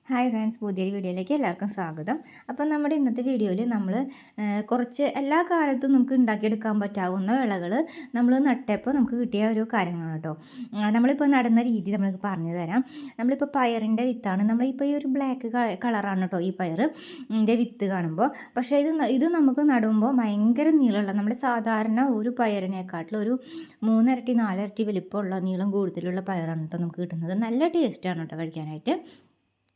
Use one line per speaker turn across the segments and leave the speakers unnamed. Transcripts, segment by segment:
Hi friends, പുതിയൊരു വീഡിയോയിലേക്ക് എല്ലാവർക്കും സ്വാഗതം. അപ്പം നമ്മുടെ ഇന്നത്തെ വീഡിയോയിൽ നമ്മൾ കുറച്ച് എല്ലാ കാലത്തും നമുക്ക് ഉണ്ടാക്കിയെടുക്കാൻ പറ്റാവുന്ന വിളകൾ നമ്മൾ നട്ടപ്പോൾ നമുക്ക് കിട്ടിയ ഒരു കാര്യങ്ങളാണ് കേട്ടോ. നമ്മളിപ്പോൾ നടുന്ന രീതി നമ്മൾക്ക് പറഞ്ഞു തരാം. നമ്മളിപ്പോൾ പയറിൻ്റെ വിത്താണ്, നമ്മളിപ്പോൾ ഈ ഒരു ബ്ലാക്ക് കളറാണ് കേട്ടോ ഈ പയറിൻ്റെ വിത്ത് കാണുമ്പോൾ. പക്ഷേ ഇത് നമുക്ക് നടുമ്പോൾ ഭയങ്കര നീളമുള്ള, നമ്മുടെ സാധാരണ ഒരു പയറിനെക്കാട്ടിലും ഒരു 3 ഇരട്ടി 4 ഇരട്ടി വലിപ്പമുള്ള നീളം കൂടുതലുള്ള പയറാണ് കേട്ടോ നമുക്ക് കിട്ടുന്നത്. നല്ല ടേസ്റ്റാണ് കേട്ടോ കഴിക്കാനായിട്ട്.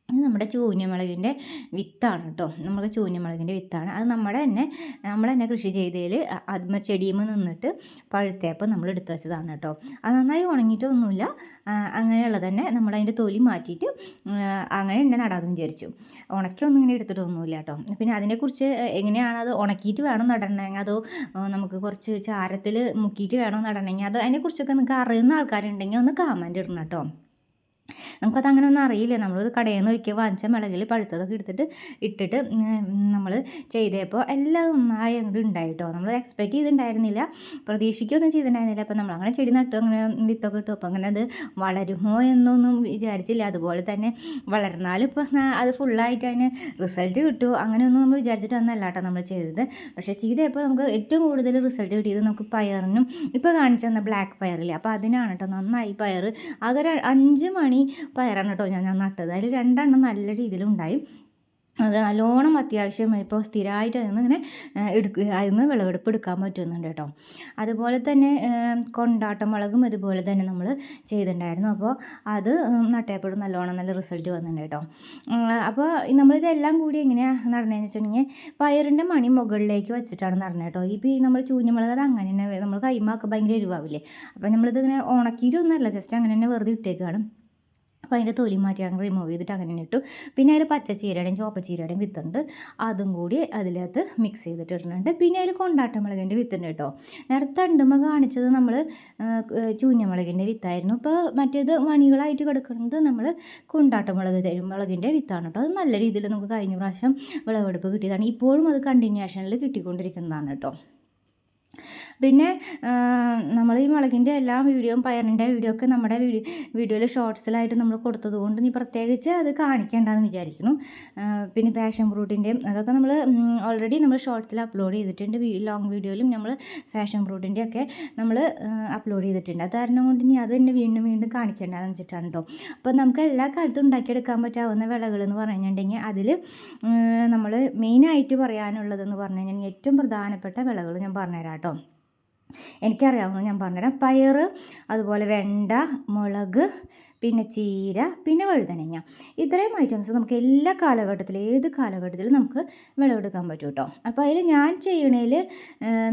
ഇത് നമ്മുടെ ചൂന്യമുളകിൻ്റെ വിത്താണ് കേട്ടോ. നമുക്ക് ചൂന്യമുളകിൻ്റെ വിത്താണ്. അത് നമ്മൾ തന്നെ കൃഷി ചെയ്തതിൽ ചെടിയുമ്പോൾ നിന്നിട്ട് പഴുത്തയപ്പോൾ നമ്മൾ എടുത്തു വെച്ചതാണ് കേട്ടോ. അത് നന്നായി ഉണങ്ങിയിട്ടൊന്നുമില്ല, അങ്ങനെയുള്ളത് തന്നെ നമ്മളതിൻ്റെ തൊലി മാറ്റിയിട്ട് അങ്ങനെ തന്നെ നടാമെന്ന് വിചാരിച്ചു. ഉണക്കിയൊന്നും ഇങ്ങനെ എടുത്തിട്ടൊന്നുമില്ല കേട്ടോ. പിന്നെ അതിനെക്കുറിച്ച് എങ്ങനെയാണ് അത് ഉണക്കിയിട്ട് വേണം നടണമെങ്കിൽ, അതോ നമുക്ക് കുറച്ച് ചാരത്തിൽ മുക്കിയിട്ട് വേണം നടണമെങ്കിൽ, അത് അതിനെക്കുറിച്ചൊക്കെ നിങ്ങൾക്ക് അറിയുന്ന ആൾക്കാരുണ്ടെങ്കിൽ ഒന്ന് കമൻറ്റ് ഇടണം കേട്ടോ. നമുക്കത് അങ്ങനെ ഒന്നും അറിയില്ല. നമ്മളത് കടയിൽ നിന്ന് ഒരിക്കൽ വാങ്ങിച്ച മുളകിൽ പഴുത്തതൊക്കെ ഇട്ടിട്ട് നമ്മൾ ചെയ്തപ്പോൾ എല്ലാം നന്നായി അങ്ങോട്ട് ഉണ്ടായി കേട്ടോ. നമ്മൾ എക്സ്പെക്റ്റ് ചെയ്തിട്ടുണ്ടായിരുന്നില്ല, പ്രതീക്ഷിക്കുകയൊന്നും ചെയ്തിട്ടുണ്ടായിരുന്നില്ല. അപ്പോൾ നമ്മളങ്ങനെ ചെടി നട്ടു, അങ്ങനെ വിത്തൊക്കെ ഇട്ടു. അപ്പോൾ അങ്ങനെ അത് വളരുമോ എന്നൊന്നും വിചാരിച്ചില്ല. അതുപോലെ തന്നെ വളർന്നാലും ഇപ്പോൾ അത് ഫുള്ളായിട്ട് അതിന് റിസൾട്ട് കിട്ടുമോ അങ്ങനെയൊന്നും നമ്മൾ വിചാരിച്ചിട്ടൊന്നല്ല കേട്ടോ നമ്മൾ ചെയ്തത്. പക്ഷേ ചെയ്തപ്പോൾ നമുക്ക് ഏറ്റവും കൂടുതൽ റിസൾട്ട് കിട്ടിയത് നമുക്ക് പയറിനും ഇപ്പോൾ കാണിച്ചു തന്ന ബ്ലാക്ക് പയറില്ലേ, അപ്പോൾ അതിനാണ് കേട്ടോ. നന്നായി പയർ ആകെ 5 മണി പയറാണ് കേട്ടോ ഞാൻ നട്ടത്. അതിൽ 2 എണ്ണം നല്ല രീതിയിലുണ്ടായി. അത് നല്ലോണം അത്യാവശ്യം ഇപ്പോൾ സ്ഥിരമായിട്ട് അതിൽ നിന്ന് വിളവെടുപ്പ് എടുക്കാൻ പറ്റുന്നുണ്ട് കേട്ടോ. അതുപോലെ തന്നെ കൊണ്ടാട്ടമുളകും ഇതുപോലെ തന്നെ നമ്മൾ ചെയ്തിട്ടുണ്ടായിരുന്നു. അപ്പോൾ അത് നട്ടയപ്പോഴും നല്ല റിസൾട്ട് വന്നിട്ടുണ്ട് കേട്ടോ. അപ്പോൾ നമ്മളിതെല്ലാം കൂടി എങ്ങനെയാണ് നടന്നതെന്ന് വെച്ചിട്ടുണ്ടെങ്കിൽ, പയറിൻ്റെ മണി മുകളിലേക്ക് വെച്ചിട്ടാണ് നടന്നത് കേട്ടോ. ഇപ്പോൾ ഈ നമ്മൾ ചൂഞ്ഞമുളക് അത് അങ്ങനെ തന്നെ നമ്മൾ കൈമാക്ക് ഭയങ്കര എരിവാവില്ലേ, അപ്പോൾ നമ്മളിതിങ്ങനെ ഉണക്കിയിട്ടൊന്നുമല്ല, ജസ്റ്റ് അങ്ങനെ തന്നെ വെറുതെ ഇട്ടേക്കാണ്. അപ്പോൾ അതിൻ്റെ തൊലി മാറ്റി അങ്ങനെ റിമൂവ് ചെയ്തിട്ട് അങ്ങനെ ഇട്ടു. പിന്നെ അതിൽ പച്ചച്ചീരയുടെയും ചുവപ്പച്ചീരയുടെയും വിത്തുണ്ട്, അതും കൂടി അതിനകത്ത് മിക്സ് ചെയ്തിട്ട് ഇടുന്നുണ്ട്. പിന്നെ അതിൽ കൊണ്ടാട്ടമുളകിൻ്റെ വിത്തുണ്ട് കേട്ടോ. നേരത്തെ അണ്ടുമ്പോൾ കാണിച്ചത് നമ്മൾ ചൂഞ്ഞമുളകിൻ്റെ വിത്തായിരുന്നു. ഇപ്പോൾ മറ്റേത് മണികളായിട്ട് കിടക്കുന്നത് നമ്മൾ മുളകിൻ്റെ വിത്താണ് കേട്ടോ. അത് നല്ല രീതിയിൽ നമുക്ക് കഴിഞ്ഞ പ്രാവശ്യം വിളവെടുപ്പ് കിട്ടിയതാണ്. ഇപ്പോഴും അത് കണ്ടിന്യൂഷനിൽ കിട്ടിക്കൊണ്ടിരിക്കുന്നതാണ് കേട്ടോ. പിന്നെ നമ്മൾ ഈ മുളകിൻ്റെ എല്ലാ വീഡിയോയും പയറിൻ്റെ വീഡിയോ ഒക്കെ നമ്മുടെ വീഡിയോയിൽ ഷോർട്സിലായിട്ട് നമ്മൾ കൊടുത്തത് കൊണ്ട് നീ പ്രത്യേകിച്ച് അത് കാണിക്കേണ്ടെന്ന് വിചാരിക്കുന്നു. പിന്നെ പാഷൻ ഫ്രൂട്ടിൻ്റെയും അതൊക്കെ നമ്മൾ ഓൾറെഡി നമ്മൾ ഷോർട്സിൽ അപ്ലോഡ് ചെയ്തിട്ടുണ്ട്. ലോങ് വീഡിയോയിലും നമ്മൾ പാഷൻ ഫ്രൂട്ടിൻ്റെ ഒക്കെ നമ്മൾ അപ്ലോഡ് ചെയ്തിട്ടുണ്ട്. അത് കാരണം കൊണ്ട് ഇനി അത് തന്നെ വീണ്ടും കാണിക്കേണ്ടതെന്ന് വെച്ചിട്ടാണ് കേട്ടോ. അപ്പോൾ നമുക്ക് എല്ലാ കാലത്തും ഉണ്ടാക്കിയെടുക്കാൻ പറ്റാവുന്ന വിളകൾ എന്ന് പറഞ്ഞിട്ടുണ്ടെങ്കിൽ അതിൽ നമ്മൾ മെയിനായിട്ട് പറയാനുള്ളതെന്ന് പറഞ്ഞു കഴിഞ്ഞാൽ ഏറ്റവും പ്രധാനപ്പെട്ട വിളകൾ ഞാൻ പറഞ്ഞുതരാം കേട്ടോ. എനിക്കറിയാവുന്നത് ഞാൻ പറഞ്ഞുതരാം. പയർ, അതുപോലെ വെണ്ട, മുളക്, പിന്നെ ചീര, പിന്നെ വഴുതനങ്ങ. ഇത്രയും ഐറ്റംസ് നമുക്ക് എല്ലാ കാലഘട്ടത്തിലും ഏത് കാലഘട്ടത്തിലും നമുക്ക് വിളവെടുക്കാൻ പറ്റും കേട്ടോ. അപ്പോൾ അതിൽ ഞാൻ ചെയ്യണതിൽ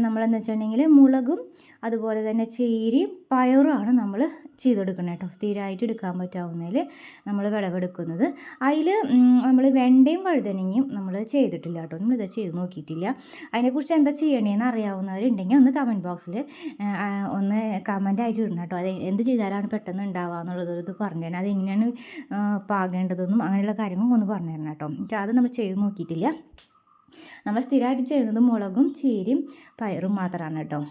നമ്മളെന്ന് വെച്ചിട്ടുണ്ടെങ്കിൽ മുളകും അതുപോലെ തന്നെ ചീരയും പയറുമാണ് നമ്മൾ ചെയ്തെടുക്കുന്നത് കേട്ടോ. സ്ഥിരമായിട്ട് എടുക്കാൻ പറ്റാവുന്നതിൽ നമ്മൾ വിളവെടുക്കുന്നത്. അതിൽ നമ്മൾ വെണ്ടയും വഴുതനങ്ങയും നമ്മൾ ചെയ്തിട്ടില്ല കേട്ടോ. നമ്മളിത് ചെയ്ത് നോക്കിയിട്ടില്ല. അതിനെക്കുറിച്ച് എന്താ ചെയ്യണേന്ന് അറിയാവുന്നവരുണ്ടെങ്കിൽ ഒന്ന് കമൻറ്റ് ബോക്സിൽ ഒന്ന് കമൻറ്റായിട്ട് ഇടണം കേട്ടോ. അത് എന്ത് ചെയ്താലാണ് പെട്ടെന്ന് ഉണ്ടാവുക എന്നുള്ളത് പറഞ്ഞു തരാം. അതെങ്ങനെയാണ് പാകേണ്ടതെന്നും അങ്ങനെയുള്ള കാര്യങ്ങളും ഒന്ന് പറഞ്ഞു തരണം കേട്ടോ. എനിക്ക് അത് നമ്മൾ ചെയ്ത് നോക്കിയിട്ടില്ല. നമ്മൾ സ്ഥിരമായിട്ട് ചെയ്യുന്നത് മുളകും ചീരയും പയറും മാത്രമാണ് കേട്ടോ.